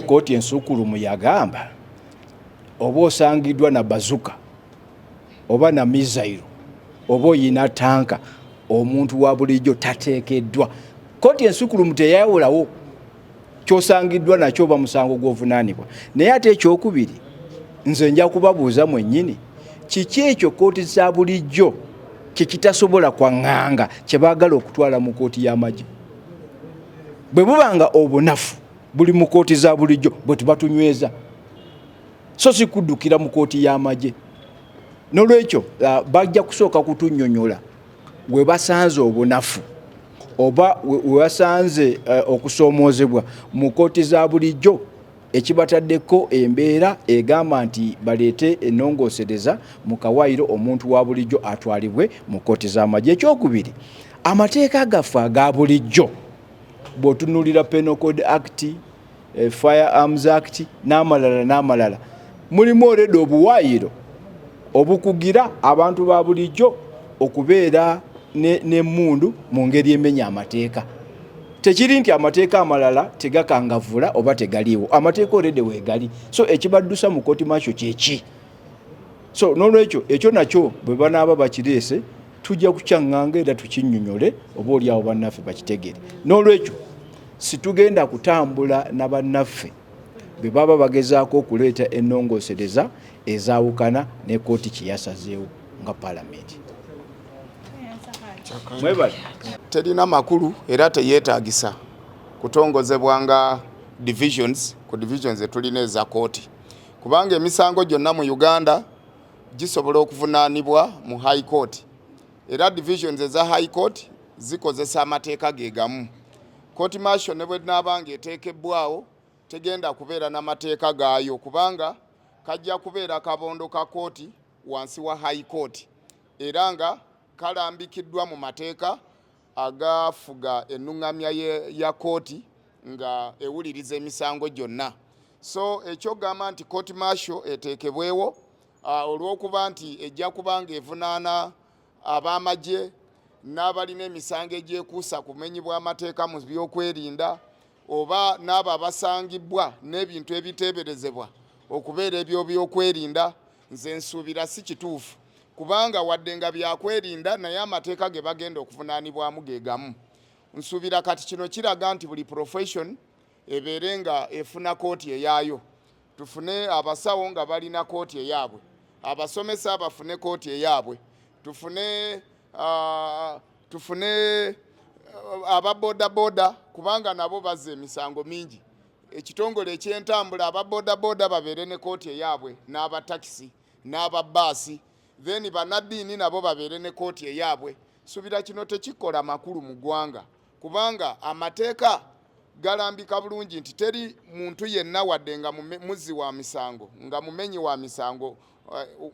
Kooti ensukulumu yagamba oba osangidwa na bazuka oba na mizairo oba oyina tanka omuntu wa bulijjo tateekeddwa. Kooti ensukulumu teyawulawo kyosangidwa nakyo oba musango gw'ovunaanibwa. Naye ate ekyokubiri nze nja kubabuuza mwennyini kiki ekyo kooti za bulijjo kikitasobola kwaŋŋanga kye baagala okutwala mu kooti y'amagye. Bwe bubanga obunafu buli mu kooti za bulijjo bwe tubatunyweza so si kuddukira mu kooti y'amagye. N'olwekyo bajja kusooka kutunnyonnyola we basanze obunafu oba we basanze okusoomoozebwa mu kooti za bulijjo ekibataddeko embeera egamba nti baleete ennongoosereza mu kawaayiro omuntu wa bulijjo atwalibwe mu kooti z'amagye. Ekyokubiri, amateeka gaffe aga bulijjo bw'otunuulira Penal Code Act, Firearms Act n'amalala mulimu olwedde obuwaayiro obukugira abantu ba bulijjo okubeera n'emmundu mu ngeri emenya amateeka. Tekiri nti amateeka amalala tegakangavvula oba tegaliiwo, amateeka olwedde weegali. So ekibaddusa mu kooti makyo kyeki. So n'olwekyo ekyo nakyo bwe banaaba bakireese tujja kukyaŋŋanga era tukinnyonnyole oba oliawo bannaffe bakitegeere. N'olwekyo situgenda kutambula na bannaffe bwe baba bagezaako okuleeta ennongoosereza ezaawukana ne kooti kye yasazeewo nga paalamenti. Terina makulu era teyeetaagisa kutongozebwanga divisions ku divisions etulina eza kooti, kubanga emisango gyonna mu Uganda gisobola okuvunaanibwa mu high court era divisions eza high court zikozesa amateeka ge gamu. Court martial ne bwe naabanga eteekebbwawo tegenda kubeera n'amateeka gaayo kubanga kajja kubeera kabondo ka kooti wansi wa high court era nga kalambikiddwa mu mateeka agafuga ennuŋŋamya ya kooti nga ewuliriza emisango gyonna. So ekyogamba nti court martial eteekebwewo olw'okuba nti ejja kubanga evunaana ab'amagye n'abalina emisango egyekuusa kumenyibwa amateeka mu byokwerinda oba n'abo abasangibwa n'ebintu ebiteeberezebwa okubeera ebyokwerinda. Nze nsuubira si kituufu kubanga wadde nga byakwerinda naye amateeka ge bagenda okuvunaanibwamu ge gamu. Nsuubira kati kino kiraga nti buli profession ebeere nga efuna kooti eyaayo. Tufune abasawo nga balina kooti eyaabwe, abasomesa bafune kooti eyaabwe, tufune ababodaboda kubanga nabo bazza emisango mingi. Ekitongole eky'entambula ababodaboda babeere ne kooti eyaabwe, n'abatakisi n'ababaasi, then bannaddiini nabo babeere ne kooti eyaabwe. Suubira kino tekikola makulu mu ggwanga kubanga amateeka galambika bulungi nti teri muntu yenna wadde nga muzzi wa misango nga mumenyi wa misango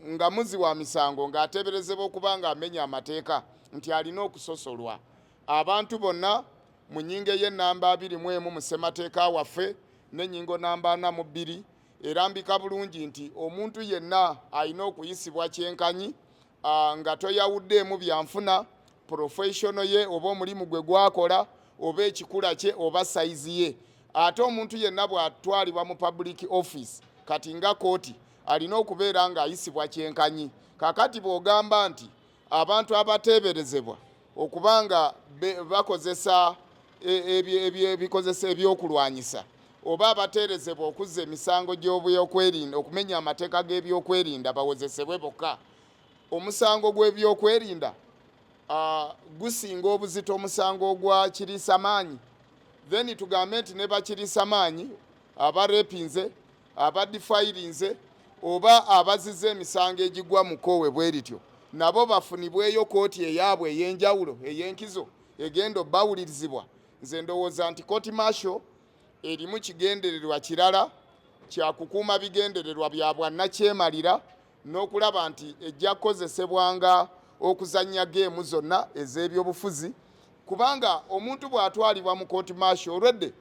nga muzzi wa misango ng'ateeberezebwa okuba nga amenya amateeka nti alina okusosolwa. Abantu bonna mu nnyingo y'ennamba 21 mu ssemateeka waffe n'ennyingo namba 42 erambika bulungi nti omuntu yenna alina okuyisibwa kyenkanyi nga toyawuddeemu byanfuna, professional ye oba omulimu gwe gwakola oba ekikula kye oba sayizi ye. Ate omuntu yenna bw'atwalibwa mu public office kati nga kooti alina okubeera ng'ayisibwa kyenkanyi. Kakati bw'ogamba nti abantu abateeberezebwa okubanga bakozesa ebikozesa ebyokulwanyisa oba abateerezebwa okuzza emisango gy'ebyokwerinda okumenya amateeka g'ebyokwerinda bawozesebwe bokka. Omusango gw'ebyokwerinda gusinga obuzito omusango ogwa kiriisamaanyi. Then tugambe nti ne bakiriisamaanyi abarepinze, abadifayirinze oba abazizza emisango egigwa mu kkowe bwe lityo nabo bafunibweyo kooti eyaabwe ey'enjawulo ey'enkizo egenda obbawulirizibwa. Nze ndowooza nti kooti martial erimu kigendererwa kirala kya kukuuma bigendererwa bya bwannakyemalira n'okulaba nti ejja kukozesebwanga okuzannya geemu zonna ez'ebyobufuzi kubanga omuntu bw'atwalibwa mu kooti martial olwedde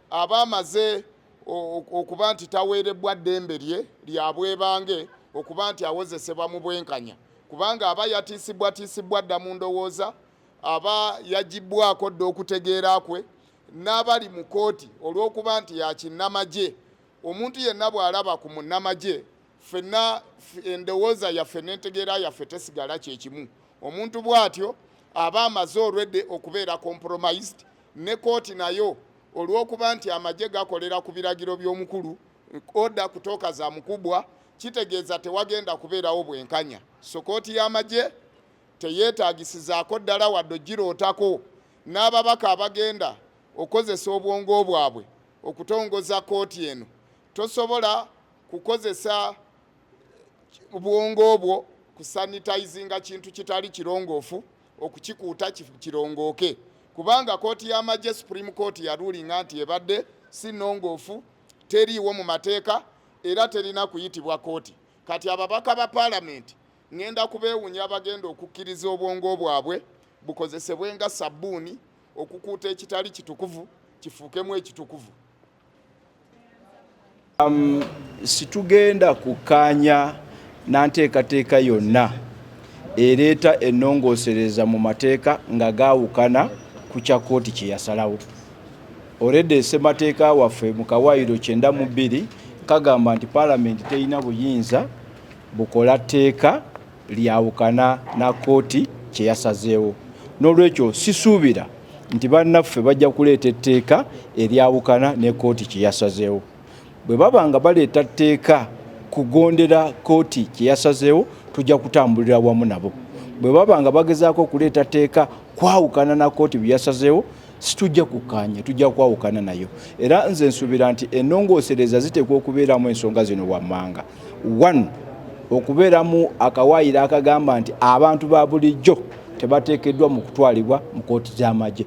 aba amaze okuba nti taweerebbwa ddembe lye lya bwebange okuba nti awozesebwa mu bwenkanya kubanga aba yatiisibwatiisibwa dda mu ndowooza, aba yagibbwako dda okutegeera kwe n'abali mu kooti olw'okuba nti yakinnamagye omuntu yenna bw'alaba ku munnamagye ffenna endowooza yaffe n'entegeera yaffe tesigala kyekimu. Omuntu bw'atyo aba amaze olwedde okubeera compromised ne kooti nayo olw'okuba nti amagye gakolera ku biragiro by'omukulu oda kutoka za mukubwa kitegeeza tewagenda kubeerawo bwenkanya. So kooti y'amagye teyeetaagisizaako ddala wadde girootako n'ababaka abagenda okozesa obwongo bwabwe okutongoza kooti eno. Tosobola kukozesa obwongo obwo kusanitizinga kintu kitali kirongoofu okukikuuta kirongooke, kubanga kooti y'amagye Supreme Court yarulinga nti ebadde si nnongoofu, teriiwo mu mateeka era terina kuyitibwa kooti. Kati ababaka ba paalamenti ngenda kubeewunya abagenda okukkiriza obwongo bwabwe bukozesebwe nga sabbuuni okukuuta ekitali kitukuvu kifuukemu ekitukuvu. Situgenda kukkaanya na nteekateeka yonna ereeta ennongoosereza mu mateeka nga gaawukana ku kya kooti kye yasalawo. Already ssemateeka waffe mu kawaayiro 92 kagamba nti paalamenti terina buyinza bukola tteeka lyawukana na kooti kye yasazeewo. N'olwekyo sisuubira nti bannaffe bajja kuleeta etteeka eryawukana ne kooti kye yasazeewo. Bwe baba nga baleeta tteeka kugondera kooti kye yasazeewo, tujja kutambulira wamu nabo. Bwe baba nga bagezaako okuleeta tteeka kwawukana na kooti bye yasazeewo, situjja kukkaanya, tujja kwawukana nayo. Era nze nsuubira nti ennongoosereza ziteekwa okubeeramu ensonga zino wammanga. 1. Okubeeramu akawaayiro akagamba nti abantu ba bulijjo tebateekeddwa mu kutwalibwa mu kooti z'amagye.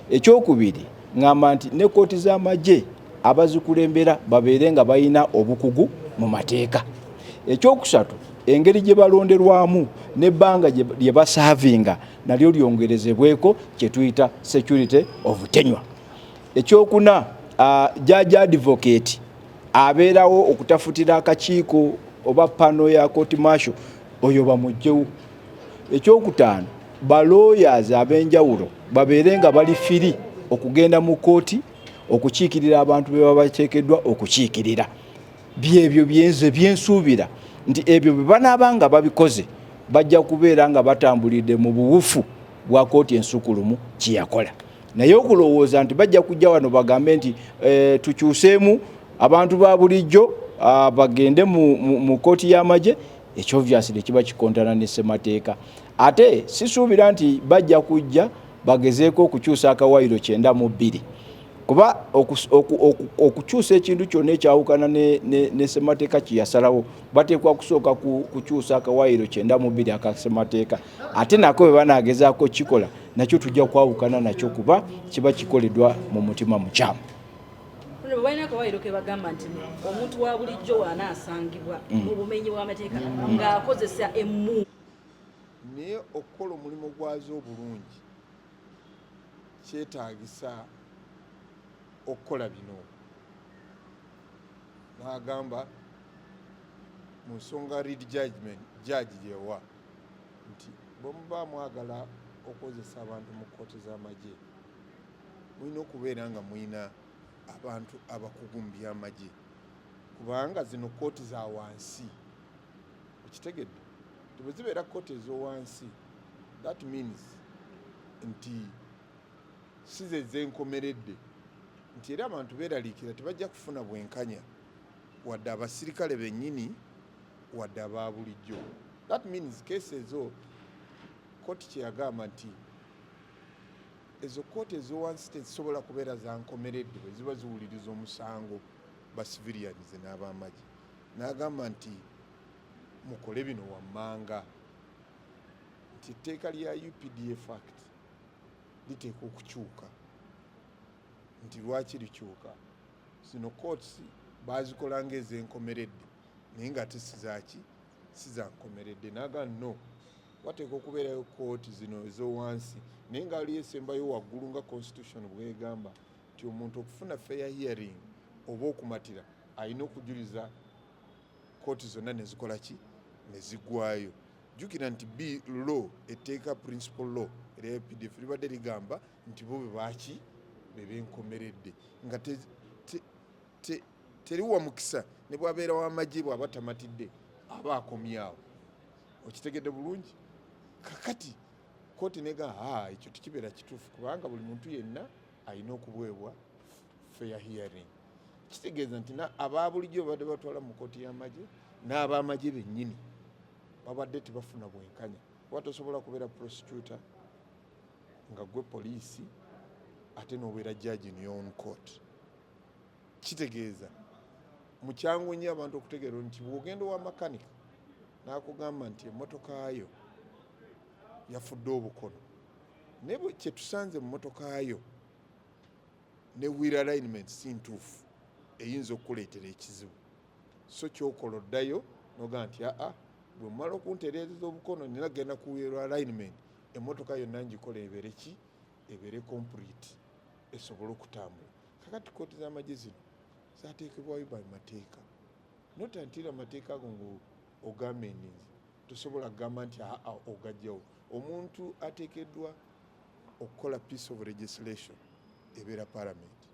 Ekyokubiri, ngamba nti ne kooti z'amagye abazikulembera babeere nga balina obukugu mu mateeka. Ekyokusatu, engeri gye balonderwamu n'ebbanga lye basaavinga nalyo lyongerezebweko kye tuyita security of tenure. Ekyokuna, judge advocate abeerawo okutafutira akakiiko oba pano ya court martial oyo bamuggyewo. Ekyokutaano, balawyers ab'enjawulo babeere nga bali firi okugenda mu kooti okukiikirira abantu be baba bateekeddwa okukiikirira. Byebyo byenze byensuubira nti ebyo bwe banaaba nga babikoze bajja kubeera nga batambulidde mu buwufu bwa kooti ensukulumu kye yakola. Naye okulowooza nti bajja kujja wano bagambe nti tukyuseemu abantu ba bulijjo bagende mu kooti y'amagye, ekyo obviously kiba kikontana ne ssemateeka. Ate sisuubira nti bajja kujja bagezeeko okukyusa akawaayiro 92. Kuba okukyusa ekintu kyonna ekyawukana ne ssemateeka kye yasalawo bateekwa kusooka kukyusa akawaayiro 92 aka ssemateeka. Ate nako bwe banaagezaako kikola nakyo tujja kwawukana nakyo kuba kiba kikoleddwa mu mutima mukyamu. Balina akawaayiro ke bagamba nti omuntu wa bulijjo wanaasangibwa mu bumenyi bw'amateeka ng'akozesa emmu. Naye okukola omulimu gwazo obulungi kyetaagisa okukola bino. N'agamba mu nsonga read judgment judge yewa nti bwe muba mwagala okozesa abantu mu kooti z'amagye mulina okubeera nga mulina abantu abakugu mu by'amagye, kubanga zino kooti za wansi okitegedde bwe zibeera kooti ez'owansi that means nti si ze zenkomeredde, nti era abantu beeraliikira tebajja kufuna bwenkanya wadde abasirikale bennyini wadde aba bulijjo. That means keesi ezo kooti kye yagamba nti ezo kooti ez'owansi tezisobola kubeera zankomeredde bwe ziba ziwuliriza omusango ba civilians n'abamagye. N'agamba nti mukole bino wammanga, nti etteeka lya UPDF Act liteekwa okukyuka. Nti lwaki likyuka? Zino kooti bazikola ng'ezenkomeredde naye nga tesizaki sizankomeredde. N'agamba no, wateekwa okubeerayo kooti zino ez'owansi naye nga ali esembayo waggulu nga constitution bwegamba nti omuntu okufuna fair hearing oba okumatira alina okujuliza kooti zonna nezikola ki nezigwayo. Jjukira nti law etteeka principal law erya UPDF libadde ligamba nti bo bebaki bebenkomeredde nga teriwa mukisa ne bwabeera w'amagye bw'aba tamatidde aba akomyawo okitegedde bulungi kakati kooti nega ekyo tekibeera kituufu kubanga buli muntu yenna alina okuweebwa fair hearing kitegeeza nti aba bulijjo babadde batwala mu kooti y'amagye n'ab'amagye bennyini babadde tebafuna bwenkanya kuba tosobola kubeera prosecutor nga gwe poliisi ate n'obeera judge in your own court kitegeeza mukyangu nnyo abantu okutegeera nti bw'ogenda owa makanika n'akugamba nti emmotoka yo yafudde obukono naye kye tusanze mu mmotoka yo ne wheel alignment si ntuufu eyinza okukuleetera ekizibu so kyokola oddayo noga nti bwe mmala okuntereereza obukono nina genda ku wheel alignment emmotoka yonna ngikola ebeere ki ebeere complete esobole okutambula kakati kooti z'amagye zino zaateekebwayo by mateeka notantira amateeka ago ngu ogambe eninzi tosobola kugamba nti ogajjawo omuntu ateekeddwa okukola piece of legislation ebeera parliament